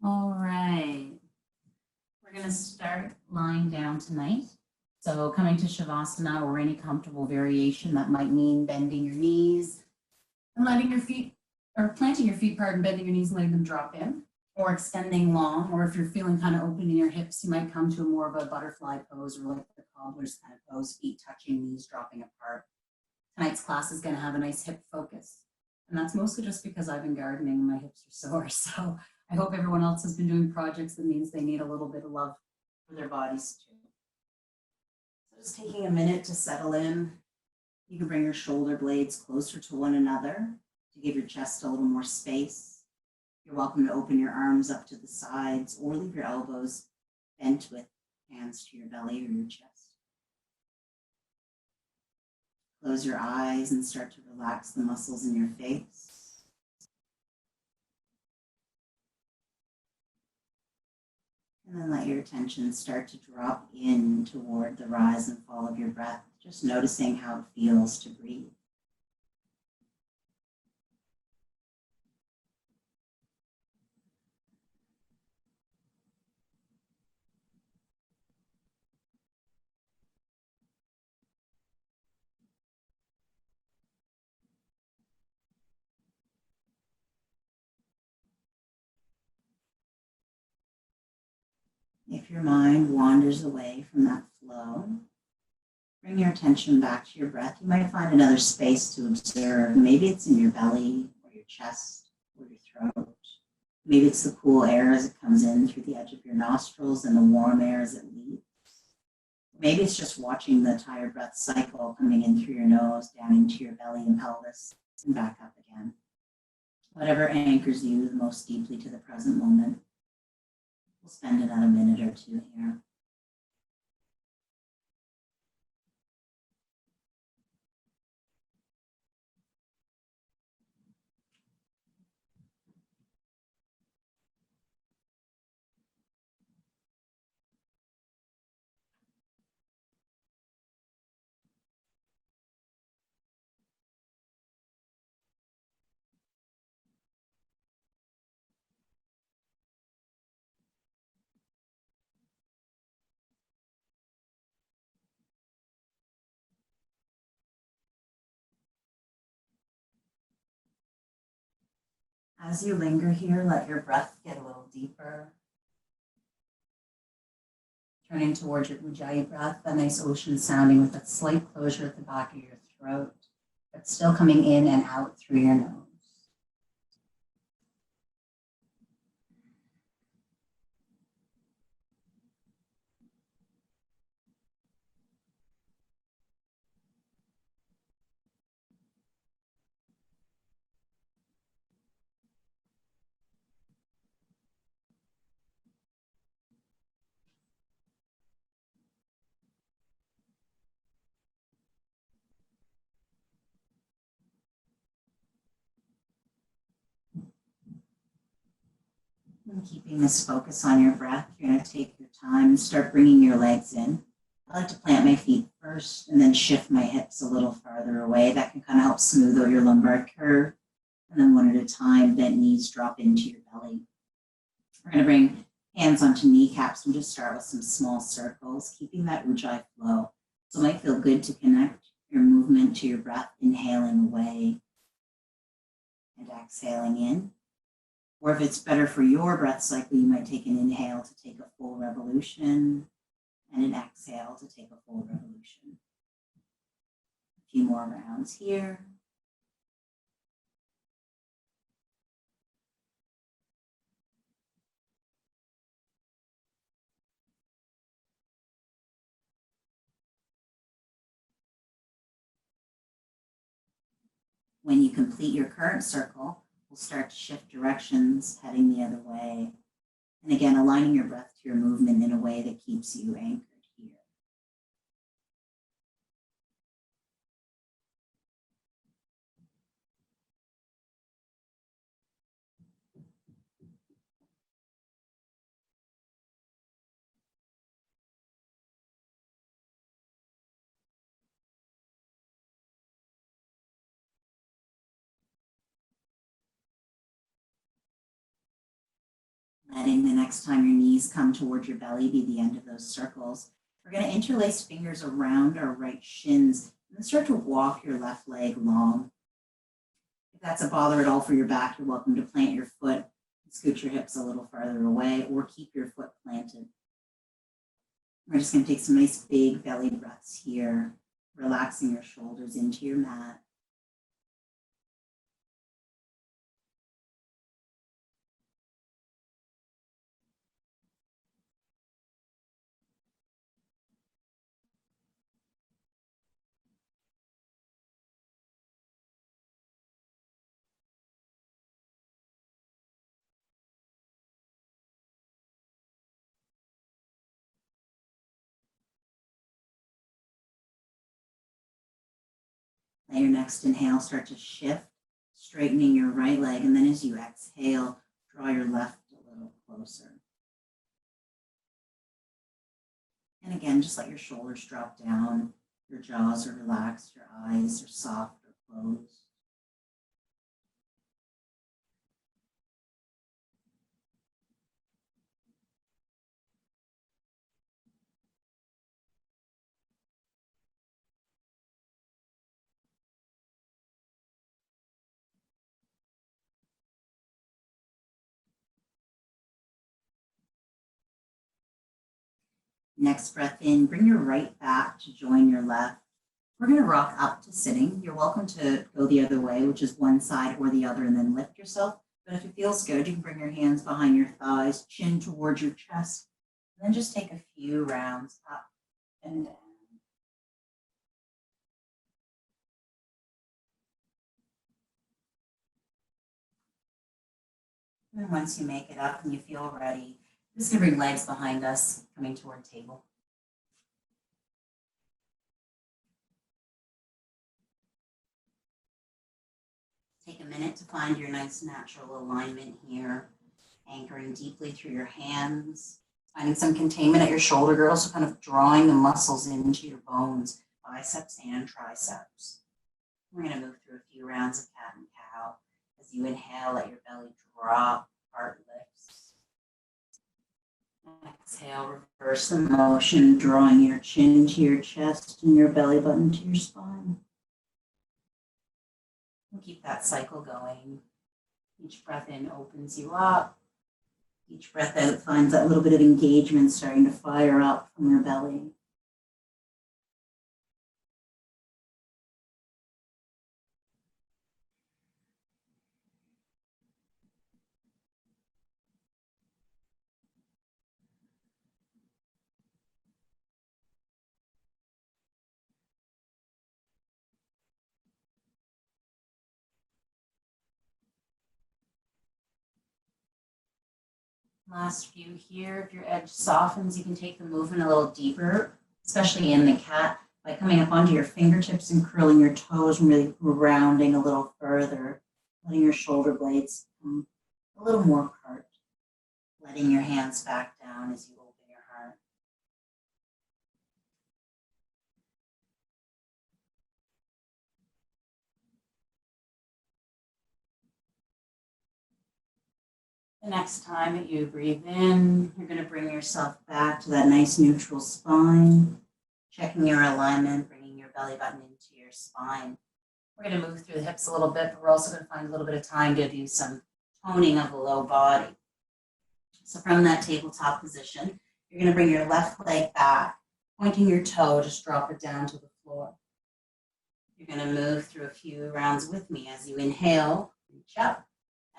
All right. We're going to start lying down tonight. So coming to Shavasana or any comfortable variation that might mean bending your knees and letting your feet, or planting your feet, pardon, bending your knees and letting them drop in, or extending long, or if you're feeling kind of open in your hips, you might come to a more of a butterfly pose or like the cobbler's kind of pose, feet touching, knees dropping apart. Tonight's class is going to have a nice hip focus. And that's mostly just because I've been gardening and my hips are sore. So I hope everyone else has been doing projects that means they need a little bit of love for their bodies too. So just taking a minute to settle in. You can bring your shoulder blades closer to one another to give your chest a little more space. You're welcome to open your arms up to the sides or leave your elbows bent with hands to your belly or your chest. Close your eyes and start to relax the muscles in your face. And then let your attention start to drop in toward the rise and fall of your breath, just noticing how it feels to breathe. If your mind wanders away from that flow, bring your attention back to your breath. You might find another space to observe. Maybe it's in your belly or your chest or your throat. Maybe it's the cool air as it comes in through the edge of your nostrils and the warm air as it leaves. Maybe it's just watching the entire breath cycle coming in through your nose, down into your belly and pelvis, and back up again. Whatever anchors you the most deeply to the present moment. We'll spend another minute or two here. As you linger here, let your breath get a little deeper. Turning towards your Ujjayi breath, that nice ocean sounding with that slight closure at the back of your throat, but still coming in and out through your nose. And keeping this focus on your breath, you're going to take your time and start bringing your legs in. I like to plant my feet first and then shift my hips a little farther away. That can kind of help smooth out your lumbar curve. And then one at a time, bent knees drop into your belly. We're going to bring hands onto kneecaps and just start with some small circles, keeping that Ujjayi flow. So it might feel good to connect your movement to your breath, inhaling away and exhaling in. Or if it's better for your breath cycle, you might take an inhale to take a full revolution and an exhale to take a full revolution. A few more rounds here. When you complete your current circle, we'll start to shift directions, heading the other way. And again, aligning your breath to your movement in a way that keeps you anchored here. Letting the next time your knees come towards your belly be the end of those circles. We're going to interlace fingers around our right shins and then start to walk your left leg long. If that's a bother at all for your back, you're welcome to plant your foot, scoot your hips a little farther away, or keep your foot planted. We're just going to take some nice big belly breaths here, relaxing your shoulders into your mat. Let your next inhale start to shift, straightening your right leg, and then as you exhale, draw your left a little closer. And again, just let your shoulders drop down, your jaws are relaxed, your eyes are soft or closed. Next breath in, bring your right back to join your left. We're going to rock up to sitting. You're welcome to go the other way, which is one side or the other, and then lift yourself. But if it feels good, you can bring your hands behind your thighs, chin towards your chest, and then just take a few rounds up and down. And once you make it up and you feel ready, just going to bring legs behind us, coming toward table. Take a minute to find your nice natural alignment here, anchoring deeply through your hands, finding some containment at your shoulder girdle, so kind of drawing the muscles into your bones, biceps and triceps. We're going to move through a few rounds of cat and cow. As you inhale, let your belly drop, heart lifts. Exhale, reverse the motion, drawing your chin to your chest and your belly button to your spine. We'll keep that cycle going. Each breath in opens you up. Each breath out finds that little bit of engagement starting to fire up from your belly. Last few here. If your edge softens, you can take the movement a little deeper, especially in the cat, by coming up onto your fingertips and curling your toes and really rounding a little further, letting your shoulder blades come a little more apart, letting your hands back down as you open your heart. The next time that you breathe in, you're going to bring yourself back to that nice neutral spine, checking your alignment, bringing your belly button into your spine. We're going to move through the hips a little bit, but we're also going to find a little bit of time to do some toning of the low body. So from that tabletop position, you're going to bring your left leg back, pointing your toe, just drop it down to the floor. You're going to move through a few rounds with me. As you inhale, reach up.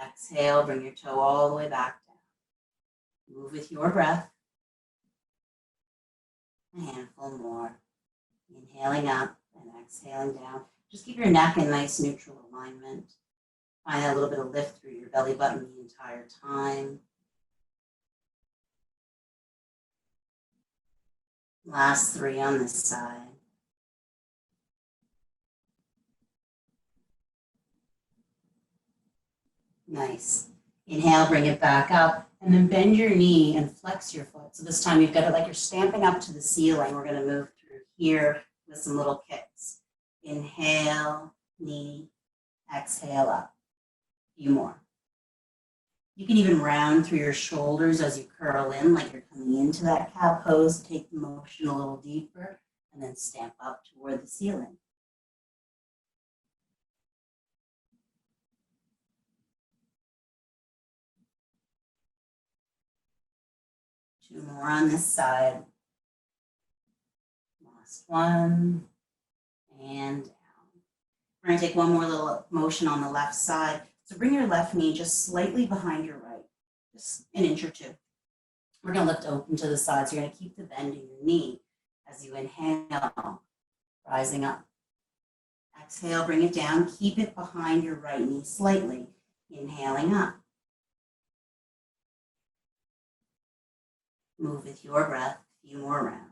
Exhale, bring your toe all the way back down. Move with your breath. A handful more. Inhaling up and exhaling down. Just keep your neck in nice neutral alignment. Find a little bit of lift through your belly button the entire time. Last 3 on this side. Nice. Inhale, bring it back up, and then bend your knee and flex your foot. So this time you've got it like you're stamping up to the ceiling. We're going to move through here with some little kicks. Inhale, knee, exhale up. A few more. You can even round through your shoulders as you curl in, like you're coming into that cow pose. Take the motion a little deeper and then stamp up toward the ceiling. Two more on this side. Last one. And down. We're going to take one more little motion on the left side. So bring your left knee just slightly behind your right, just an inch or two. We're going to lift open to the sides. You're going to keep the bend in your knee as you inhale, rising up. Exhale, bring it down. Keep it behind your right knee slightly, inhaling up. Move with your breath, a few more rounds.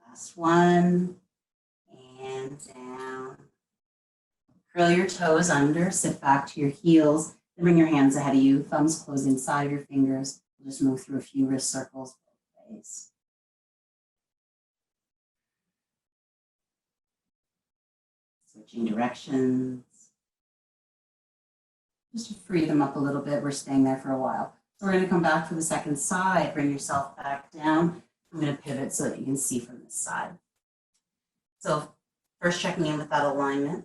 Last one, and down. Curl your toes under, sit back to your heels, then bring your hands ahead of you, thumbs close inside of your fingers. We'll just move through a few wrist circles both ways. Switching directions. Just to free them up a little bit, we're staying there for a while. So we're going to come back for the second side, bring yourself back down. I'm going to pivot so that you can see from this side. So first checking in with that alignment.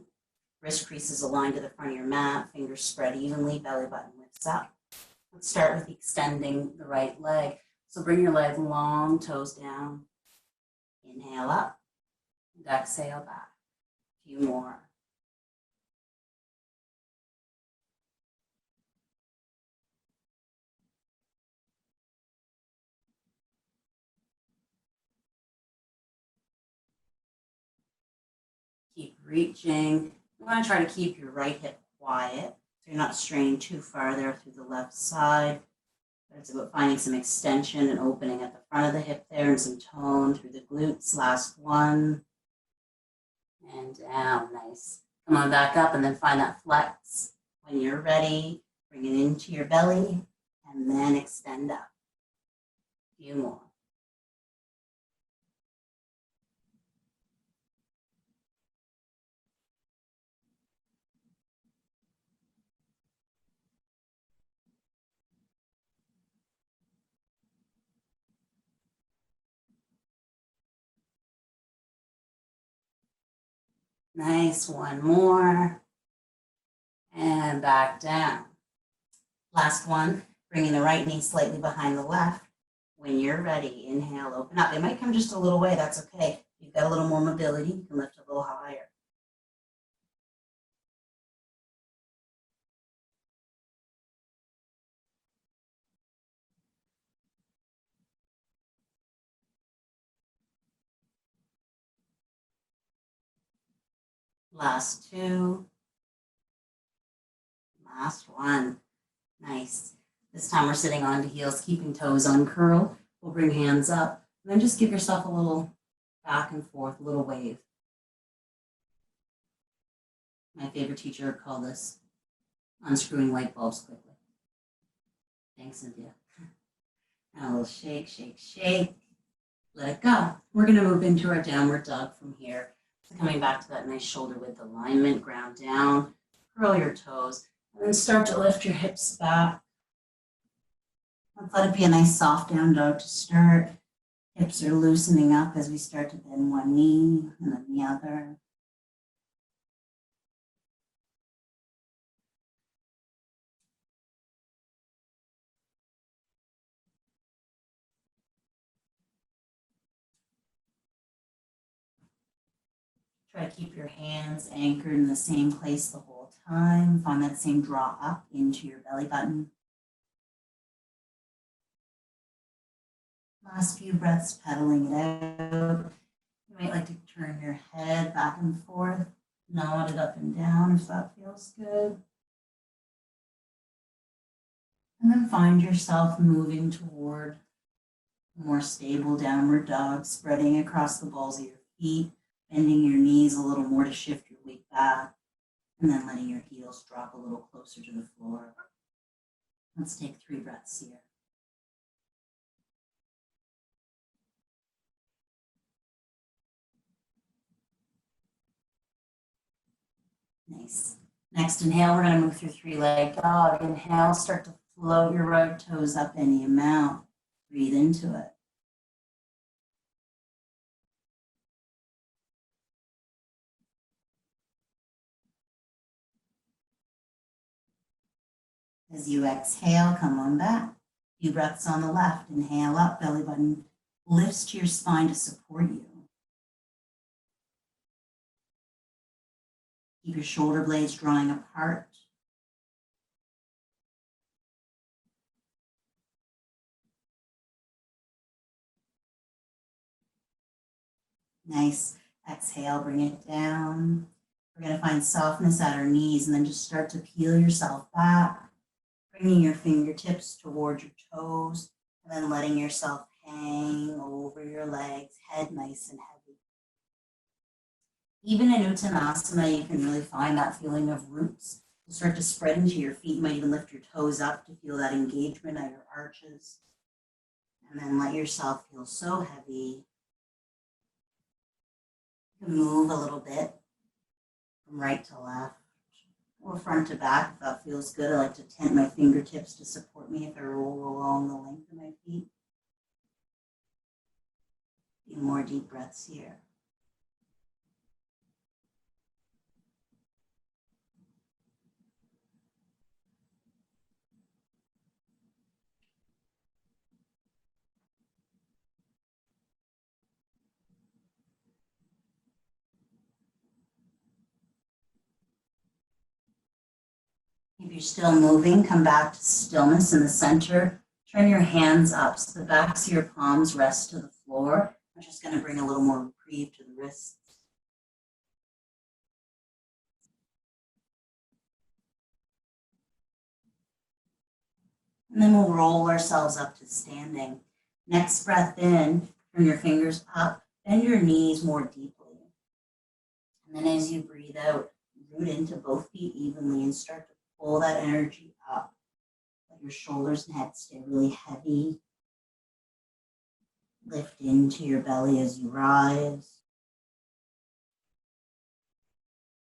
Wrist creases aligned to the front of your mat, fingers spread evenly, belly button lifts up. Let's start with extending the right leg. So bring your leg long, toes down. Inhale up, and exhale back. A few more. Keep reaching. You want to try to keep your right hip quiet, so you're not straining too far there through the left side. But it's about finding some extension and opening at the front of the hip there and some tone through the glutes. Last one. And down, nice. Come on back up and then find that flex. When you're ready, bring it into your belly and then extend up. A few more. Nice, one more. And back down. Last one, bringing the right knee slightly behind the left. When you're ready, inhale, open up. They might come just a little way, that's okay. If you've got a little more mobility, you can lift a little higher. Last two. Last one. Nice. This time we're sitting onto heels, keeping toes uncurled. We'll bring hands up, and then just give yourself a little back and forth, a little wave. My favorite teacher called this unscrewing light bulbs quickly. Thanks, Cynthia. And a little shake, shake, shake. Let it go. We're going to move into our downward dog from here. So coming back to that nice shoulder width alignment, ground down, curl your toes, and then start to lift your hips back. Let's let it be a nice soft down dog to start. Hips are loosening up as we start to bend one knee and then the other. Try to keep your hands anchored in the same place the whole time. Find that same draw up into your belly button. Last few breaths, pedaling it out. You might like to turn your head back and forth, nod it up and down if that feels good. And then find yourself moving toward a more stable downward dog, spreading across the balls of your feet, bending your knees a little more to shift your weight back, and then letting your heels drop a little closer to the floor. Let's take 3 breaths here. Nice. Next inhale, we're going to move through 3-leg dog. Inhale, start to float your right toes up any amount. Breathe into it. As you exhale, come on back. Few breaths on the left. Inhale up, belly button lifts to your spine to support you. Keep your shoulder blades drawing apart. Nice. Exhale, bring it down. We're going to find softness at our knees and then just start to peel yourself back, bringing your fingertips towards your toes and then letting yourself hang over your legs, head nice and heavy. Even in Uttanasana, you can really find that feeling of roots. You'll start to spread into your feet. You might even lift your toes up to feel that engagement at your arches. And then let yourself feel so heavy. You can move a little bit from right to left or front to back if that feels good. I like to tent my fingertips to support me if I roll along the length of my feet. A few more deep breaths here. If you're still moving, come back to stillness in the center. Turn your hands up so the backs of your palms rest to the floor. I'm just going to bring a little more reprieve to the wrists. And then we'll roll ourselves up to standing. Next breath in, turn your fingers up, bend your knees more deeply. And then as you breathe out, root into both feet evenly and start to pull that energy up. Let your shoulders and head stay really heavy. Lift into your belly as you rise.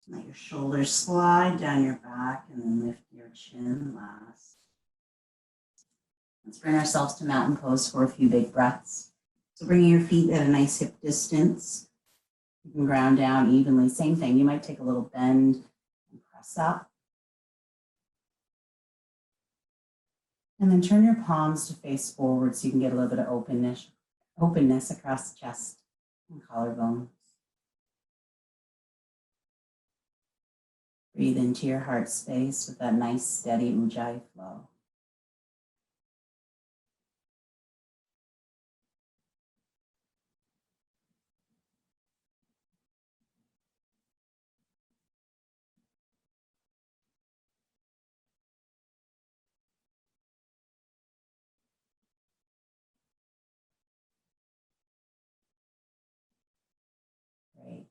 Let your shoulders slide down your back and then lift your chin last. Let's bring ourselves to mountain pose for a few big breaths. So bringing your feet at a nice hip distance. You can ground down evenly. Same thing. You might take a little bend and press up. And then turn your palms to face forward so you can get a little bit of openness across the chest and collarbones. Breathe into your heart space with that nice steady ujjayi flow. Great.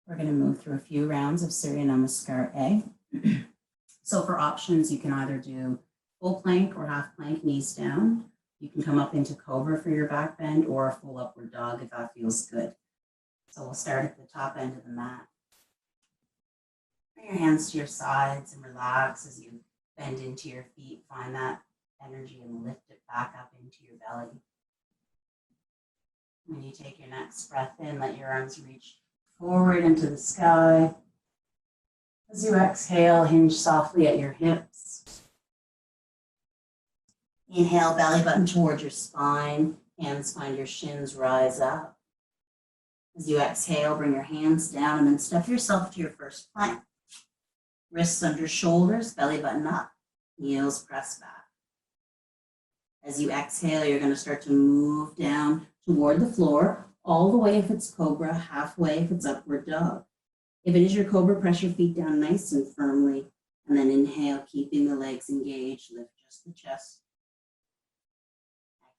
We're going to move through a few rounds of Surya Namaskar A. So for options, you can either do full plank or half plank, knees down. You can come up into cobra for your back bend or a full upward dog if that feels good. So we'll start at the top end of the mat. Bring your hands to your sides and relax as you bend into your feet. Find that energy and lift it back up into your belly. When you take your next breath in, let your arms reach forward into the sky. As you exhale, hinge softly at your hips. Inhale, belly button towards your spine. Hands find your shins, rise up. As you exhale, bring your hands down and then step yourself to your first plank. Wrists under shoulders, belly button up, heels press back. As you exhale, you're going to start to move down toward the floor, all the way if it's cobra, halfway if it's upward dog. If it is your cobra, press your feet down nice and firmly, and then inhale, keeping the legs engaged, lift just the chest.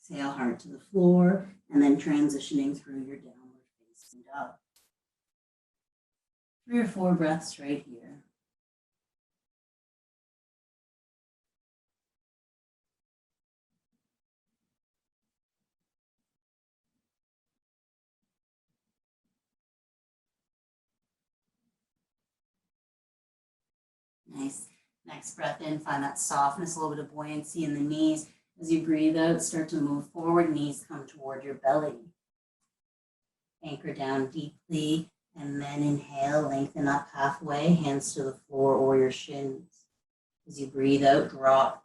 Exhale, heart to the floor, and then transitioning through your downward facing dog. 3 or 4 breaths right here. Next breath in, find that softness, a little bit of buoyancy in the knees. As you breathe out, start to move forward, knees come toward your belly. Anchor down deeply, and then inhale, lengthen up halfway, hands to the floor or your shins. As you breathe out, drop.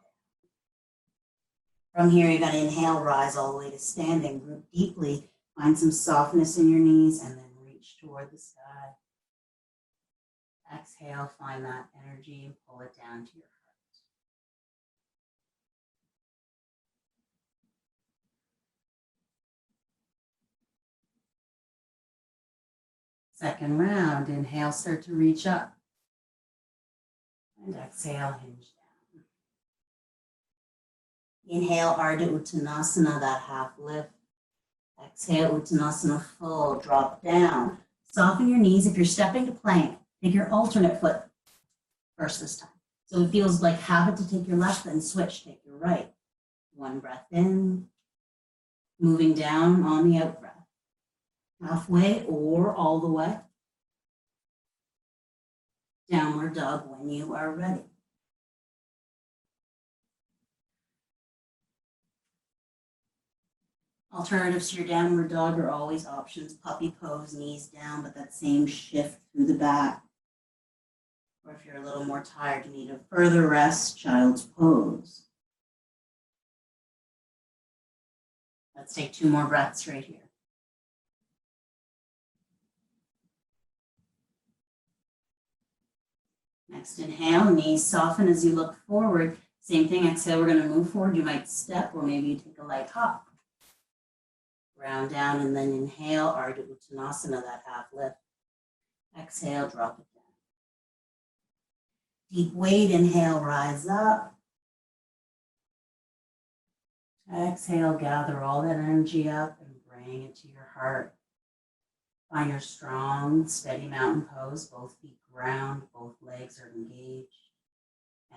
From here, you're going to inhale, rise all the way to standing. Group deeply, find some softness in your knees, and then reach toward the sky. Exhale, find that energy and pull it down to your heart. Second round, inhale, start to reach up. And exhale, hinge down. Inhale, Ardha Uttanasana, that half lift. Exhale, Uttanasana full, drop down. Soften your knees. If you're stepping to plank, take your alternate foot first this time. So it feels like habit to take your left, then switch, take your right. One breath in, moving down on the out breath. Halfway or all the way. Downward dog when you are ready. Alternatives to your downward dog are always options. Puppy pose, knees down, but that same shift through the back. Or if you're a little more tired, you need a further rest, child's pose. Let's take 2 more breaths right here. Next inhale, knees soften as you look forward. Same thing, exhale, we're going to move forward. You might step or maybe you take a light hop. Ground down and then inhale, Ardha Uttanasana, that half lift. Exhale, drop it down. Deep weight, inhale, rise up. Exhale, gather all that energy up and bring it to your heart. Find your strong, steady mountain pose. Both feet ground, both legs are engaged.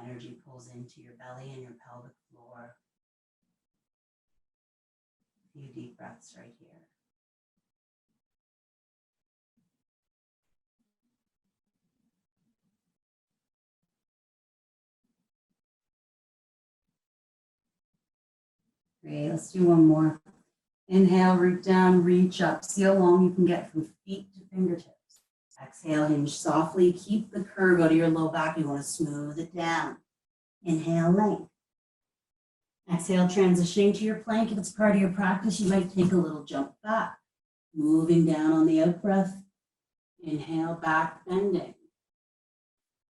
Energy pulls into your belly and your pelvic floor. A few deep breaths right here. Great, let's do one more. Inhale, root down, reach up. See how long you can get from feet to fingertips. Exhale, hinge softly. Keep the curve out of your low back. You want to smooth it down. Inhale, length. Exhale, transitioning to your plank. If it's part of your practice, you might take a little jump back. Moving down on the out breath. Inhale, back bending.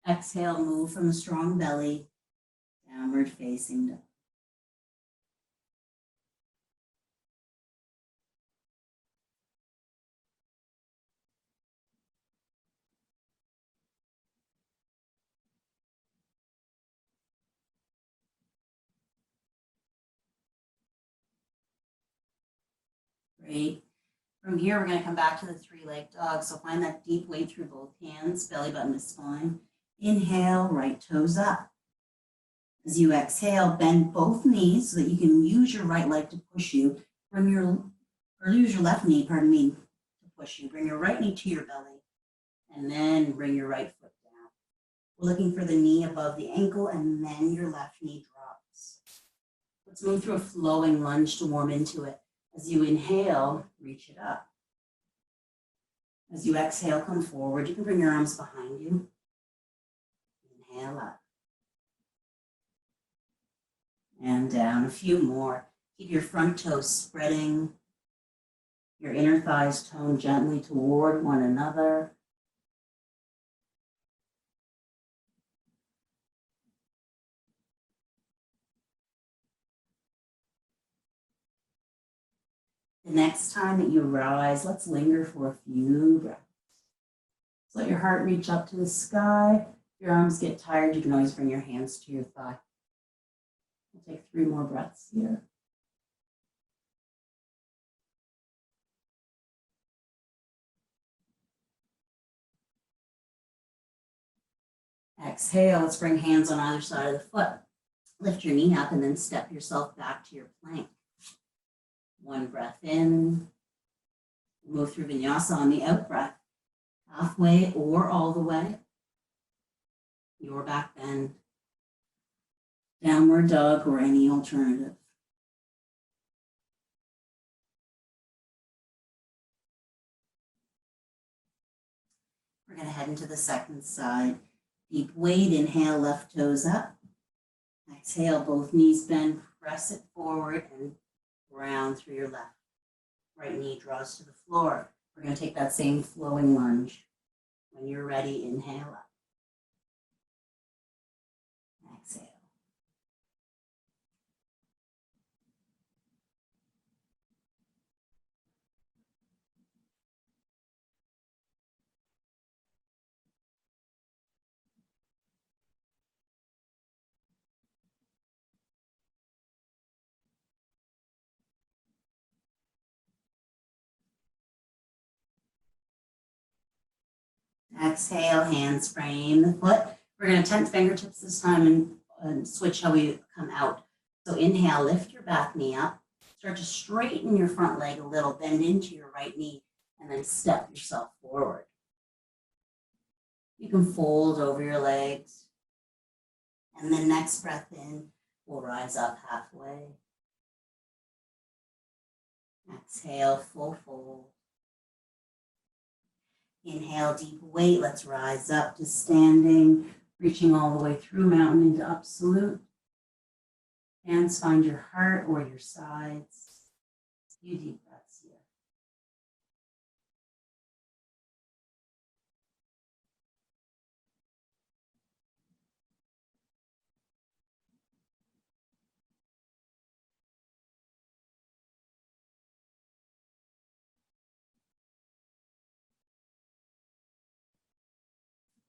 Exhale, move from a strong belly. Downward facing dog. Great. From here, we're going to come back to the 3-leg dog. So find that deep weight through both hands, belly button to spine. Inhale, right toes up. As you exhale, bend both knees so that you can use your right leg to push you. Use your left knee, to push you. Bring your right knee to your belly, and then bring your right foot down. We're looking for the knee above the ankle, and then your left knee drops. Let's move through a flowing lunge to warm into it. As you inhale, reach it up. As you exhale, come forward. You can bring your arms behind you. Inhale up. And down. A few more. Keep your front toes spreading. Your inner thighs tone gently toward one another. The next time that you rise, let's linger for a few breaths. So let your heart reach up to the sky. If your arms get tired, you can always bring your hands to your thigh. We'll take 3 more breaths here. Exhale, let's bring hands on either side of the foot. Lift your knee up and then step yourself back to your plank. 1 breath in. Move through vinyasa on the out breath. Halfway or all the way. Your back bend. downward dog or any alternative. We're going to head into the second side. Deep weight, inhale, left toes up. Exhale, both knees bend, press it forward and round through your left. Right knee draws to the floor. We're going to take that same flowing lunge. When you're ready, inhale up. Exhale. Exhale, hands frame the foot. We're going to tense fingertips this time and switch how we come out. So inhale, lift your back knee up. Start to straighten your front leg a little, bend into your right knee, and then step yourself forward. You can fold over your legs. And then next breath in, we'll rise up halfway. Exhale, full fold. Inhale, deep weight. Let's rise up to standing, reaching all the way through mountain into absolute. Hands find your heart or your sides. A few deep breaths here.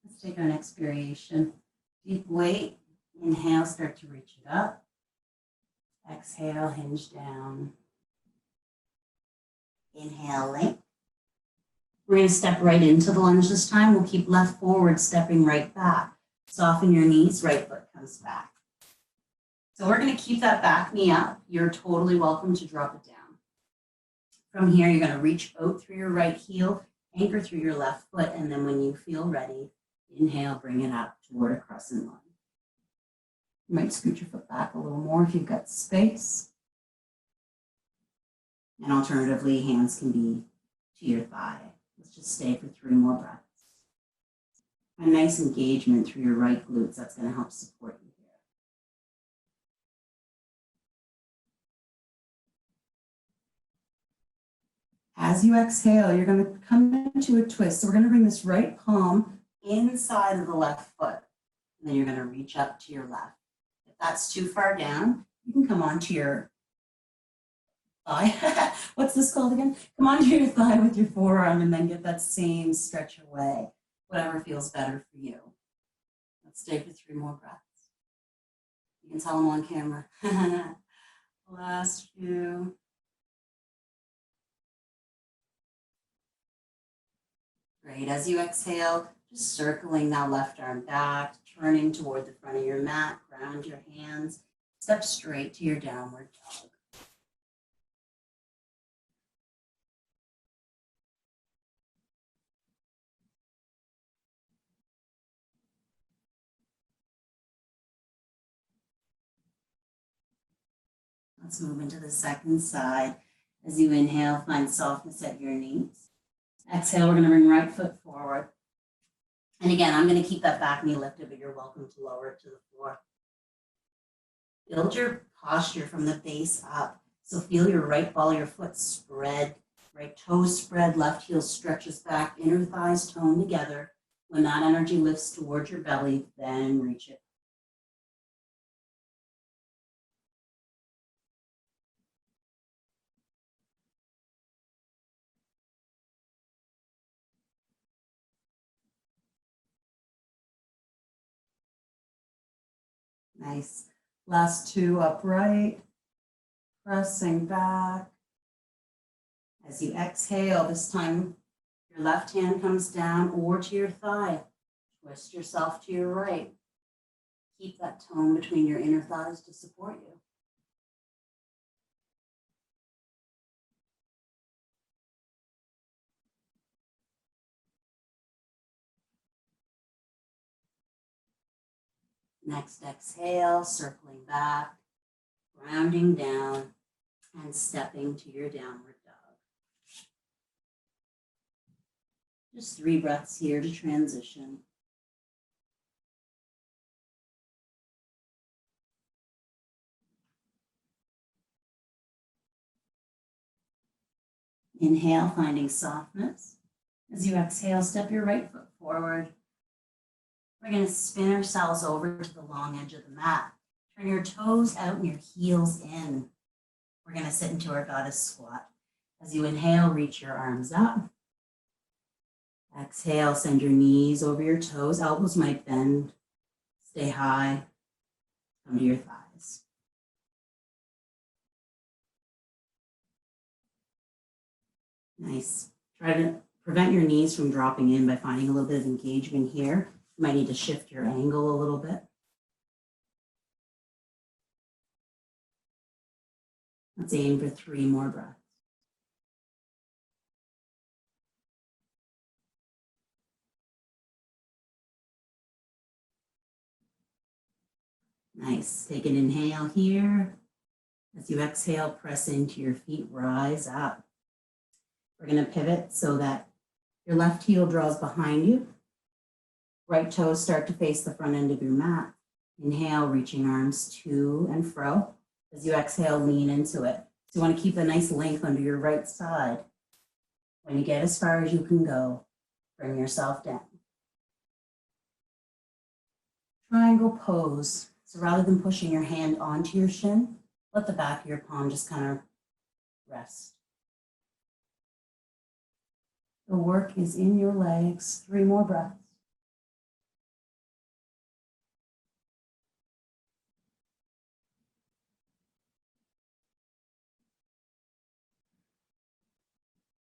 Let's take our next variation. Deep weight. Inhale, start to reach it up. Exhale, hinge down. Inhale, length. We're going to step right into the lunge this time. We'll keep left forward, stepping right back. Soften your knees, right foot comes back. So we're going to keep that back knee up. You're totally welcome to drop it down. From here, you're going to reach out through your right heel, anchor through your left foot, and then when you feel ready, inhale, bring it up toward a crescent line. You might scoot your foot back a little more if you've got space. And alternatively, hands can be to your thigh. Let's just stay for 3 more breaths. A nice engagement through your right glutes. That's going to help support you here. As you exhale, you're going to come into a twist. So we're going to bring this right palm inside of the left foot. And then you're going to reach up to your left. If that's too far down, you can come onto your thigh. What's this called again? Come onto your thigh with your forearm and then get that same stretch away. Whatever feels better for you. Let's stay for 3 more breaths. You can tell them on camera. Last few. Great. As you exhale, just circling that left arm back, turning toward the front of your mat, ground your hands, step straight to your downward dog. Let's move into the second side. As you inhale, find softness at your knees. Exhale, we're going to bring right foot forward. And again, I'm going to keep that back knee lifted, but you're welcome to lower it to the floor. Build your posture from the base up. So feel your right ball of your foot spread, right toe spread, left heel stretches back, inner thighs tone together. When that energy lifts towards your belly, then reach it. Nice. Last 2 upright, pressing back. As you exhale, this time your left hand comes down or to your thigh. Twist yourself to your right. Keep that tone between your inner thighs to support you. Next exhale, circling back, grounding down, and stepping to your downward dog. Just 3 breaths here to transition. Inhale, finding softness. As you exhale, step your right foot forward. We're going to spin ourselves over to the long edge of the mat. Turn your toes out and your heels in. We're going to sit into our goddess squat. As you inhale, reach your arms up. Exhale, send your knees over your toes. Elbows might bend. Stay high. Come to your thighs. Nice. Try to prevent your knees from dropping in by finding a little bit of engagement here. You might need to shift your angle a little bit. Let's aim for 3 more breaths. Nice. Take an inhale here. As you exhale, press into your feet, rise up. We're going to pivot so that your left heel draws behind you. Right toes start to face the front end of your mat. Inhale, reaching arms to and fro. As you exhale, lean into it. So you want to keep a nice length under your right side. When you get as far as you can go, bring yourself down. Triangle pose. So rather than pushing your hand onto your shin, let the back of your palm just kind of rest. The work is in your legs. 3 more breaths.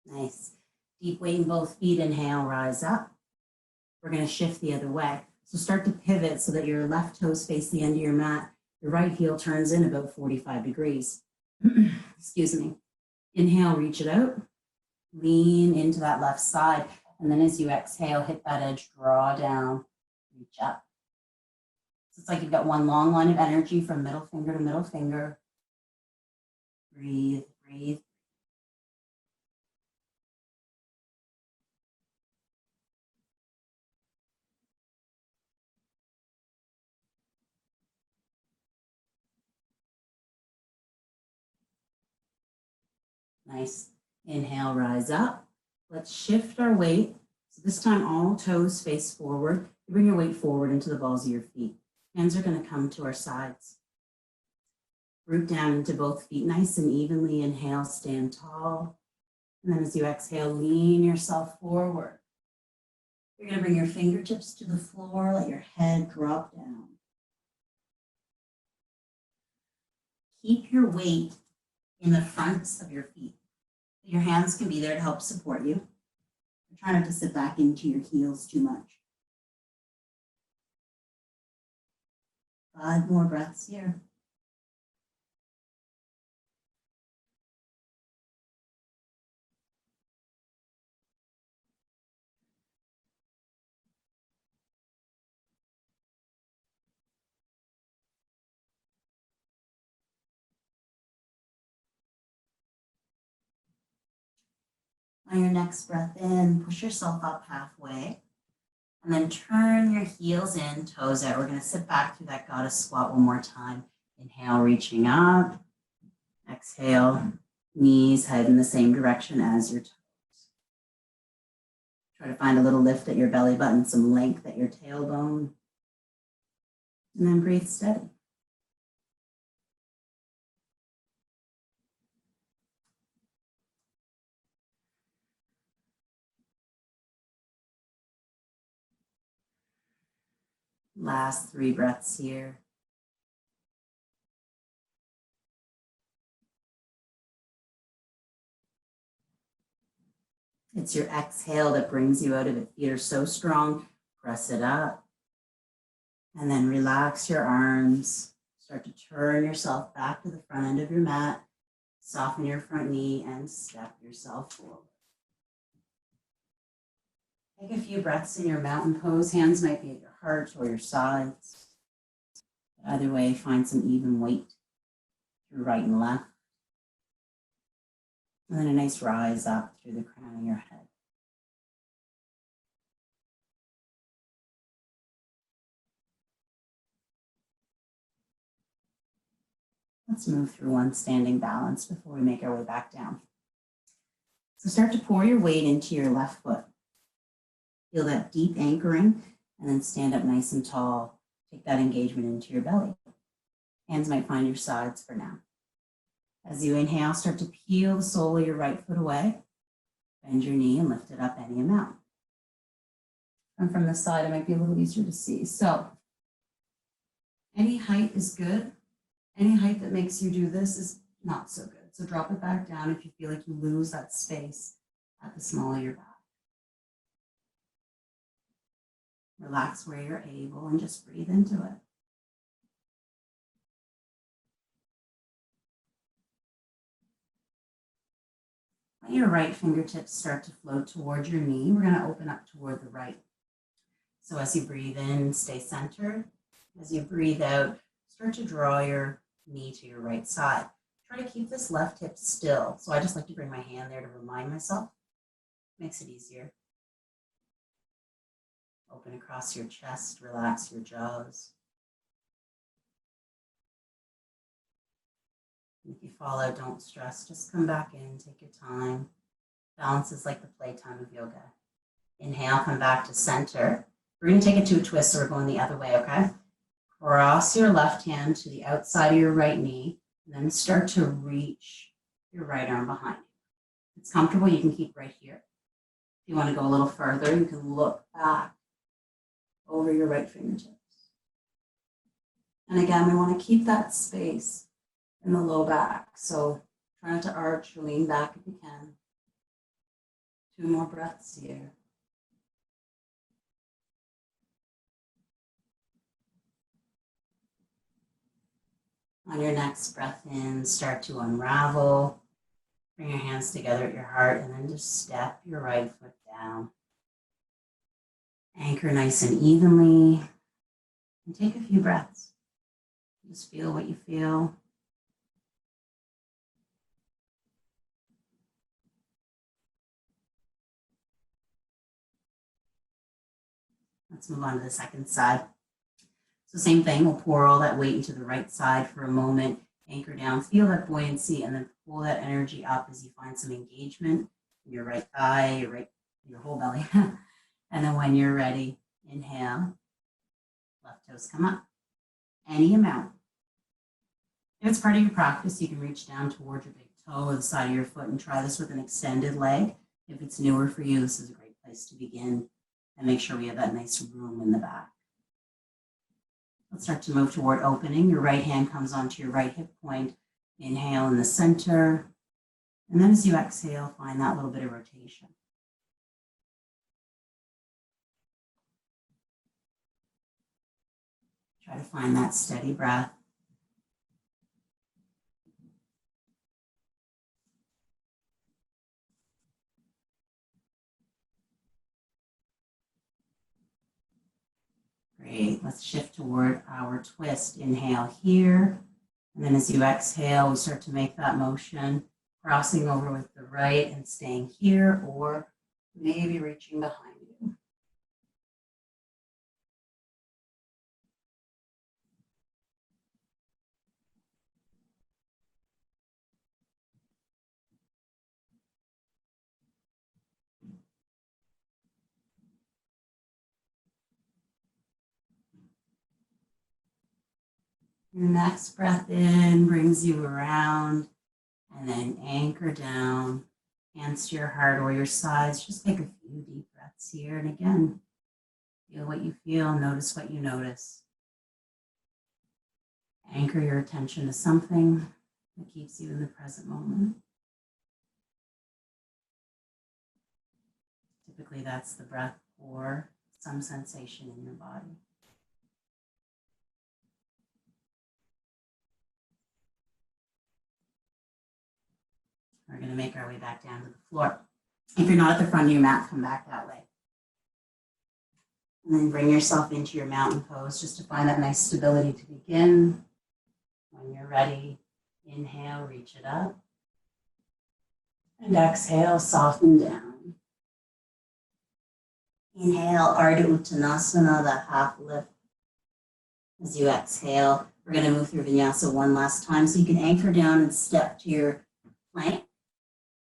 Nice. Deep weight in both feet. Inhale, rise up. We're going to shift the other way. So start to pivot so that your left toes face the end of your mat. Your right heel turns in about 45 degrees. Excuse me. Inhale, reach it out. Lean into that left side. And then as you exhale, hit that edge, draw down, reach up. So it's like you've got one long line of energy from middle finger to middle finger. Breathe, breathe. Nice. Inhale, rise up. Let's shift our weight. So this time all toes face forward. You bring your weight forward into the balls of your feet. Hands are going to come to our sides. Root down into both feet nice and evenly. Inhale, stand tall. And then as you exhale, lean yourself forward. You're going to bring your fingertips to the floor. Let your head drop down. Keep your weight in the fronts of your feet. Your hands can be there to help support you. Try not to sit back into your heels too much. 5 more breaths here. On your next breath in, push yourself up halfway. And then turn your heels in, toes out. We're going to sit back through that goddess squat one more time. Inhale, reaching up. Exhale, knees head in the same direction as your toes. Try to find a little lift at your belly button, some length at your tailbone. And then breathe steady. Last 3 breaths here. It's your exhale that brings you out of it. Feet are so strong. Press it up. And then relax your arms. Start to turn yourself back to the front end of your mat. Soften your front knee and step yourself forward. Take a few breaths in your mountain pose. Hands might be at your heart or your sides. Either way, find some even weight through right and left. And then a nice rise up through the crown of your head. Let's move through one standing balance before we make our way back down. So start to pour your weight into your left foot. Feel that deep anchoring, and then stand up nice and tall. Take that engagement into your belly. Hands might find your sides for now. As you inhale, start to peel the sole of your right foot away. Bend your knee and lift it up any amount. And from the side, it might be a little easier to see. So any height is good. Any height that makes you do this is not so good. So drop it back down if you feel like you lose that space at the small of your back. Relax where you're able and just breathe into it. Let your right fingertips start to float toward your knee. We're going to open up toward the right. So as you breathe in, stay centered. As you breathe out, start to draw your knee to your right side. Try to keep this left hip still. So I just like to bring my hand there to remind myself. Makes it easier. Open across your chest, relax your jaws. If you fall out, don't stress, just come back in, take your time. Balance is like the playtime of yoga. Inhale, come back to center. We're gonna take it to a twist, so we're going the other way, okay? Cross your left hand to the outside of your right knee, and then start to reach your right arm behind you. If it's comfortable, you can keep right here. If you wanna go a little further, you can look back over your right fingertips. And again, we want to keep that space in the low back. So try not to arch or lean back if you can. 2 more breaths here. On your next breath in, start to unravel. Bring your hands together at your heart and then just step your right foot down. Anchor nice and evenly, and take a few breaths. Just feel what you feel. Let's move on to the second side. So same thing, we'll pour all that weight into the right side for a moment, anchor down, feel that buoyancy, and then pull that energy up as you find some engagement in your right thigh, your whole belly. And then when you're ready, inhale, left toes come up, any amount. If it's part of your practice, you can reach down toward your big toe or the side of your foot and try this with an extended leg. If it's newer for you, this is a great place to begin, and make sure we have that nice room in the back. Let's start to move toward opening. Your right hand comes onto your right hip point. Inhale in the center. And then as you exhale, find that little bit of rotation. Try to find that steady breath. Great, let's shift toward our twist. Inhale here, and then as you exhale, we start to make that motion, crossing over with the right and staying here, or maybe reaching behind you. Your next breath in brings you around, and then anchor down, hands to your heart or your sides. Just take a few deep breaths here. And again, feel what you feel, notice what you notice. Anchor your attention to something that keeps you in the present moment. Typically, that's the breath or some sensation in your body. We're going to make our way back down to the floor. If you're not at the front of your mat, come back that way. And then bring yourself into your mountain pose just to find that nice stability to begin. When you're ready, inhale, reach it up. And exhale, soften down. Inhale, Ardha Uttanasana, the half lift. As you exhale, we're going to move through vinyasa one last time. So you can anchor down and step to your plank.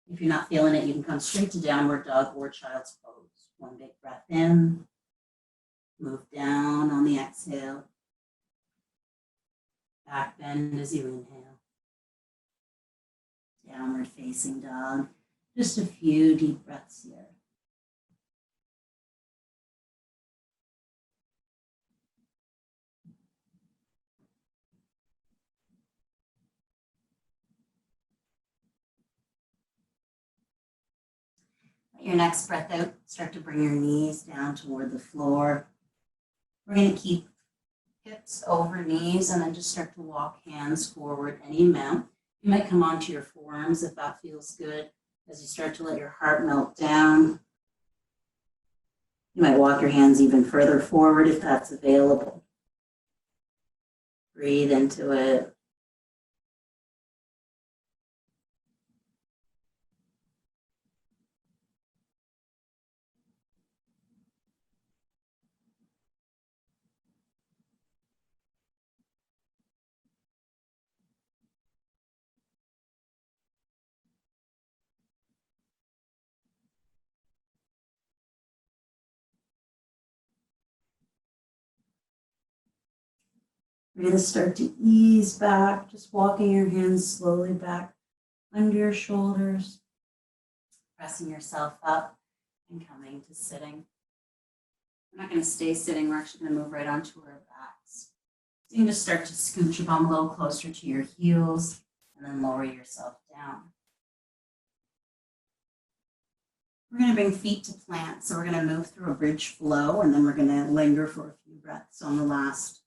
If you're not feeling it, you can come straight to downward dog or child's pose. One big breath in. Move down on the exhale. Back bend as you inhale. Downward facing dog. Just a few deep breaths here. Let your next breath out, start to bring your knees down toward the floor. We're going to keep hips over knees and then just start to walk hands forward any amount. You might come onto your forearms if that feels good as you start to let your heart melt down. You might walk your hands even further forward if that's available. Breathe into it. We're going to start to ease back, just walking your hands slowly back under your shoulders, pressing yourself up and coming to sitting. We're not going to stay sitting, we're actually going to move right onto our backs. So you can just start to scoot your bum a little closer to your heels and then lower yourself down. We're going to bring feet to plant, so we're going to move through a bridge flow and then we're going to linger for a few breaths on the last.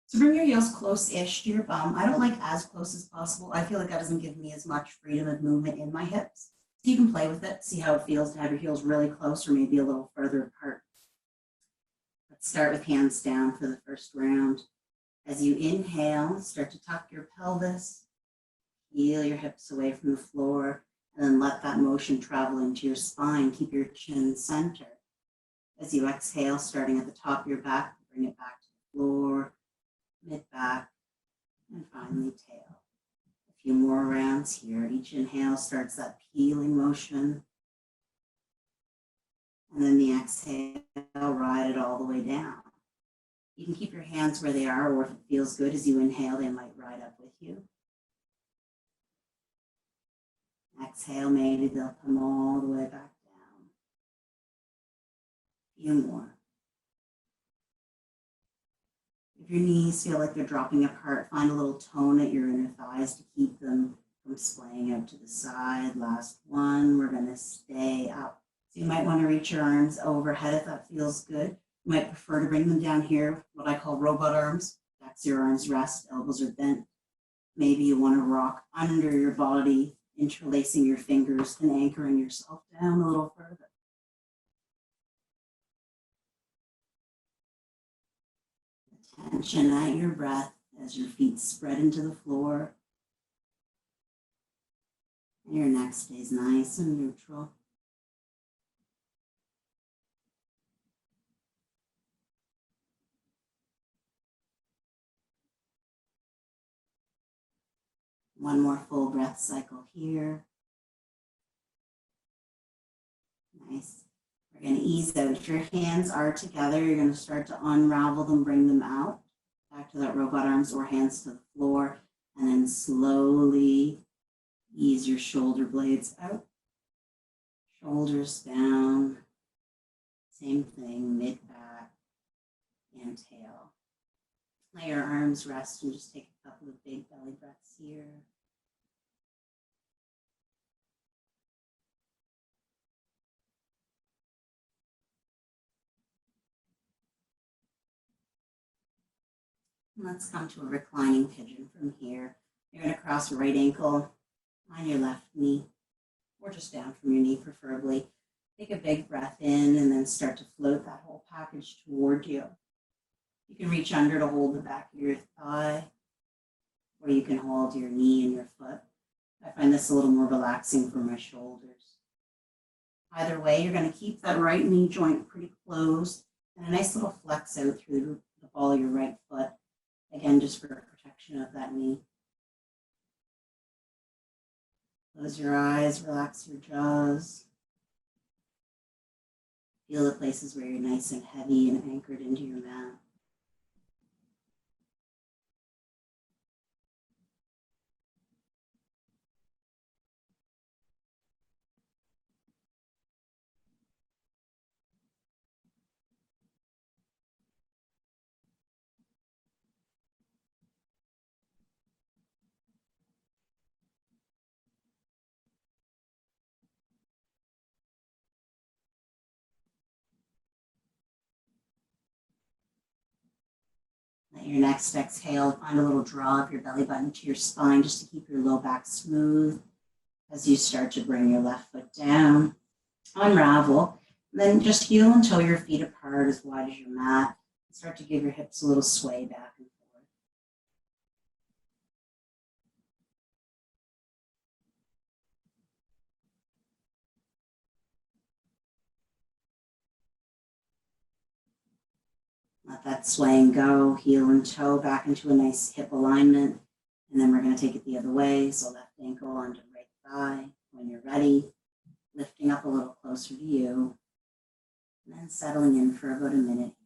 So bring your heels close-ish to your bum. I don't like as close as possible. I feel like that doesn't give me as much freedom of movement in my hips. So you can play with it, see how it feels to have your heels really close or maybe a little further apart. Let's start with hands down for the first round. As you inhale, start to tuck your pelvis, heel your hips away from the floor, and then let that motion travel into your spine. Keep your chin centered. As you exhale, starting at the top of your back, bring it back to the floor, mid-back, and finally tail. A few more rounds here. Each inhale starts that peeling motion. And then the exhale, ride it all the way down. You can keep your hands where they are, or if it feels good as you inhale, they might ride up with you. Exhale, maybe they'll come all the way back down. A few more. If your knees feel like they're dropping apart, find a little tone at your inner thighs to keep them from splaying out to the side. Last one, we're going to stay up. So you might want to reach your arms overhead if that feels good. You might prefer to bring them down here, what I call robot arms. That's your arms rest, elbows are bent. Maybe you want to rock under your body, interlacing your fingers and anchoring yourself down a little further. Attention at your breath as your feet spread into the floor. And your neck stays nice and neutral. One more full breath cycle here. Nice. We're going to ease out. If your hands are together, you're going to start to unravel them, bring them out. Back to that robot arms or hands to the floor. And then slowly ease your shoulder blades out. Shoulders down. Same thing, mid-back and tail. Let your arms rest and just take a couple of big belly breaths here. And let's come to a reclining pigeon from here. You're going to cross your right ankle on your left knee, or just down from your knee preferably. Take a big breath in and then start to float that whole package toward you. You can reach under to hold the back of your thigh, or you can hold your knee and your foot. I find this a little more relaxing for my shoulders. Either way, you're going to keep that right knee joint pretty closed and a nice little flex out through the ball of your right foot. Again, just for protection of that knee. Close your eyes, relax your jaws. Feel the places where you're nice and heavy and anchored into your mat. Let your next exhale find a little draw of your belly button to your spine just to keep your low back smooth as you start to bring your left foot down. Unravel, then just heel and toe your feet apart as wide as your mat. Start to give your hips a little sway back and forth. Let that swaying go, heel and toe back into a nice hip alignment. And then we're going to take it the other way. So left ankle onto right thigh. When you're ready, lifting up a little closer to you. And then settling in for about a minute here.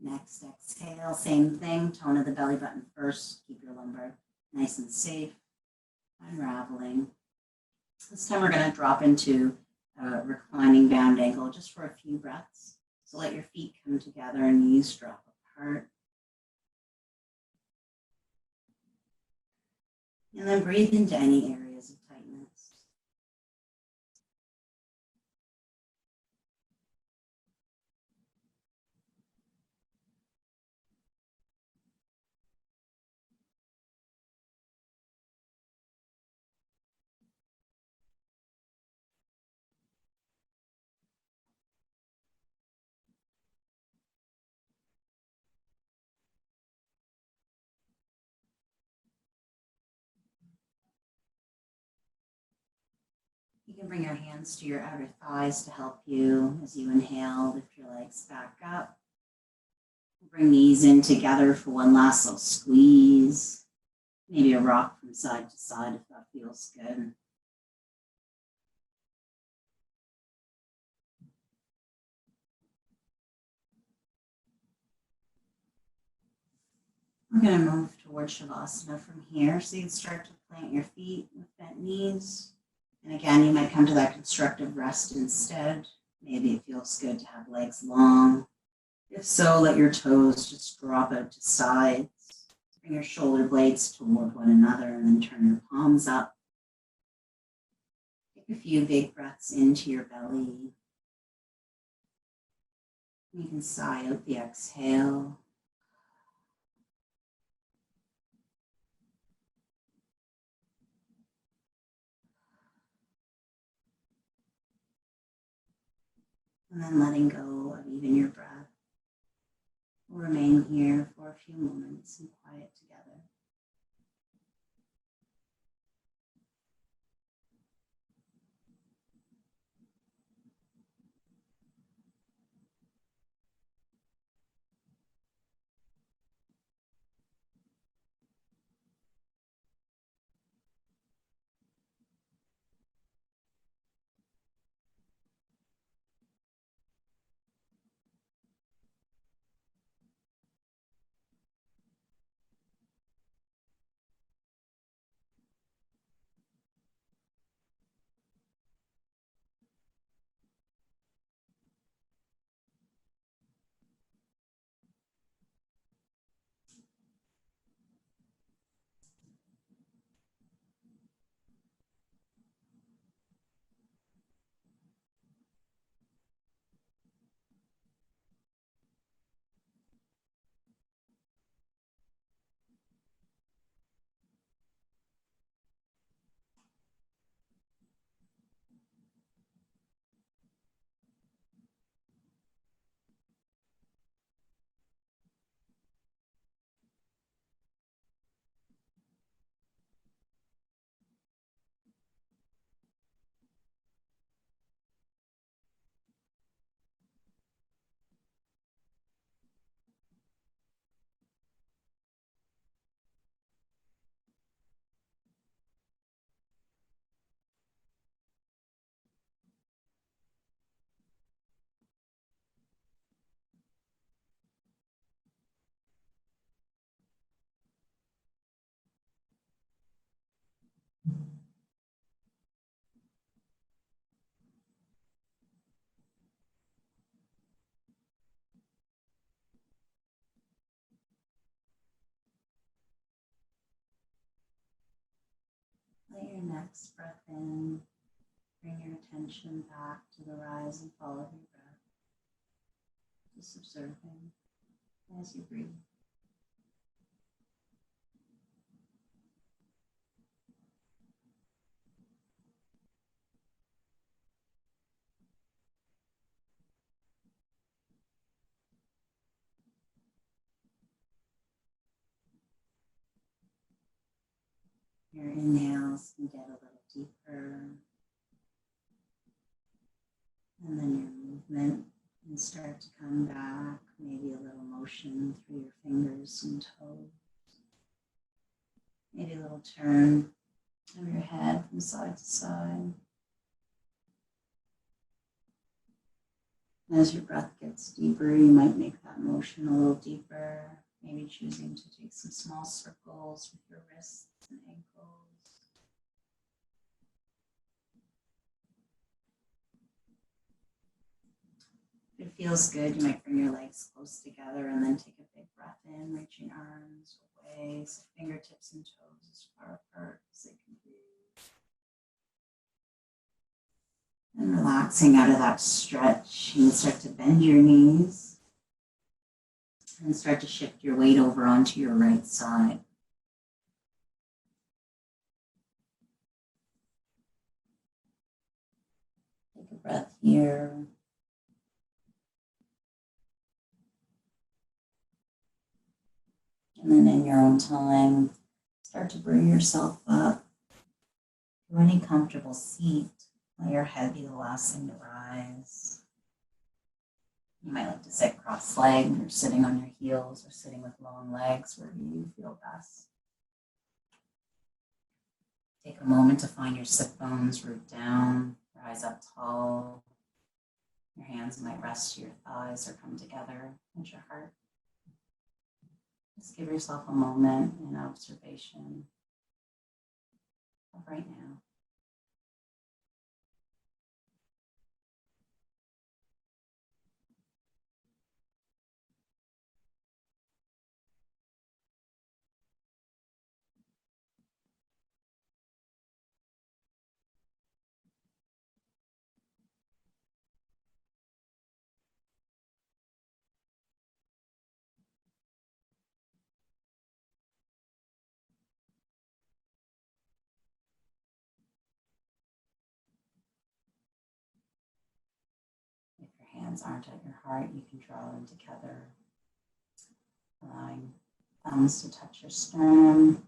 Next exhale, same thing, tone of the belly button first. Keep your lumbar nice and safe. Unraveling. This time we're going to drop into a reclining bound angle just for a few breaths. So let your feet come together and knees drop apart. And then breathe into any areas of tightness. You can bring your hands to your outer thighs to help you as you inhale. Lift your legs back up. Bring knees in together for one last little squeeze. Maybe a rock from side to side if that feels good. We're going to move towards Shavasana from here. So you can start to plant your feet with bent knees. And again, you might come to that constructive rest instead. Maybe it feels good to have legs long. If so, let your toes just drop out to sides. Bring your shoulder blades toward one another and then turn your palms up. Take a few big breaths into your belly. You can sigh out the exhale. And then letting go of even your breath. We'll remain here for a few moments and quiet together. your next breath in, bring your attention back to the rise and fall of your breath. Just observing as you breathe. Your inhales can get a little deeper, and then your movement can start to come back, maybe a little motion through your fingers and toes. Maybe a little turn of your head from side to side. As your breath gets deeper, you might make that motion a little deeper, maybe choosing to take some small circles with your wrists and ankles. If it feels good, you might bring your legs close together and then take a big breath in, reaching arms away, so fingertips and toes as far apart as they can be. And relaxing out of that stretch, you can start to bend your knees and start to shift your weight over onto your right side. Take a breath here. And then in your own time, start to bring yourself up to any comfortable seat. Let your head be the last thing to rise. You might like to sit cross-legged or sitting on your heels or sitting with long legs, wherever you feel best. Take a moment to find your sit bones root down, rise up tall. Your hands might rest to your thighs or come together at your heart. Just give yourself a moment in observation of right now. If your hands aren't at your heart, you can draw them together, allowing thumbs to touch your sternum,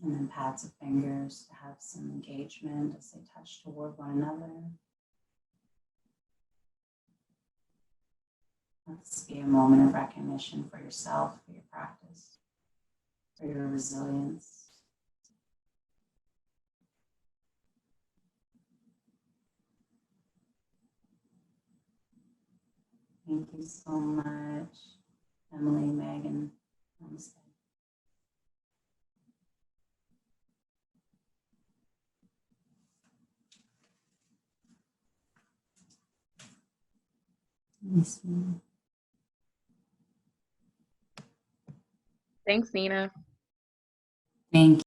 and then pads of fingers to have some engagement as they touch toward one another. Let this be a moment of recognition for yourself, for your practice, for your resilience. Thank you so much, Emily, Megan. Namaste. Thanks, Nina. Thank you.